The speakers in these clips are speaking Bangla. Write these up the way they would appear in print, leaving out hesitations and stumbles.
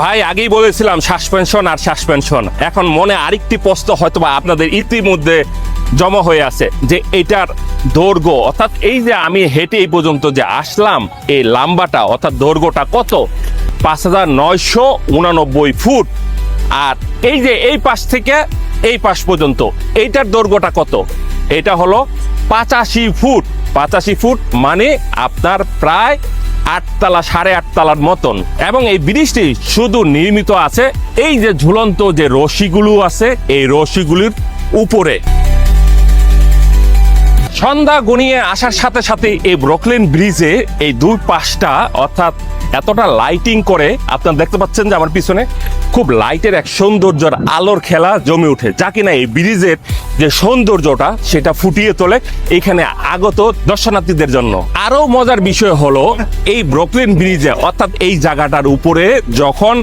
ভাই আগেই বলেছিলাম সাসপেনশন আর সাসপেনশন, এখন মনে আরেকটি প্রশ্ন হয়তোবা আপনাদের ইতিমধ্যে জমা হয়ে আছে যে এটার দৈর্ঘ্য, অর্থাৎ এই যে আমি হেঁটে এই পর্যন্ত যে আসলাম, এই লাম্বাটা অর্থাৎ দৈর্ঘ্যটা কত? 5989 ফুট। আর এই যে এই পাশ থেকে এই পাশ পর্যন্ত এইটার দৈর্ঘ্যটা কত? এটা হলো 85 ফুট। 85 ফুট মানে আপনার প্রায় 8 তলা, 8.5 তলার মতন। এবং এই ব্রিজটি শুধু নির্মিত আছে এই যে ঝুলন্ত যে রশিগুলো আছে, এই রশিগুলির উপরে। সন্ধ্যা গনিয়ে আসার সাথে সাথে এই ব্রুকলিন ব্রিজে এই দুই পাশটা অর্থাৎ এতটা লাইটিং করে, আপনারা দেখতে পাচ্ছেন যে আমার পিছনে খুব লাইটের এক সৌন্দর্যের আলোর খেলা জমে ওঠে, যা কিনা এই ব্রিজের যে সৌন্দর্যটা সেটা ফুটিয়ে তোলে এখানে আগত দর্শনার্থীদের জন্য। আরো মজার বিষয় হলো এই ব্রুকলিন ব্রিজে অর্থাৎ এই জায়গাটার উপরে যখন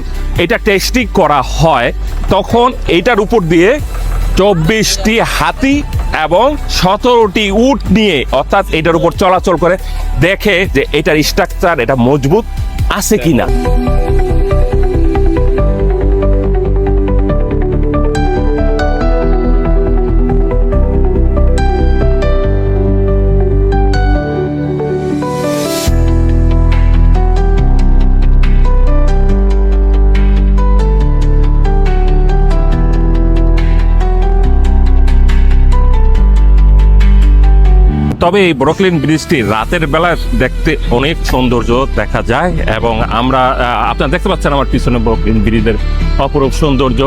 এটা টেস্টিং করা হয় তখন এইটার উপর দিয়ে 24টি হাতি এবং 17টি উট নিয়ে অর্থাৎ এটার উপর চলাচল করে, দেখে যে এটার স্ট্রাকচার এটা মজবুত আছে কিনা। তবে এই ব্রুকলিন ব্রিজটি রাতের বেলা দেখতে অনেক সৌন্দর্য দেখা যায় এবং আমরা আপনারা দেখতে পাচ্ছেন আমার পিছনে ব্রুকলিন ব্রিজের অপরূপ সৌন্দর্য।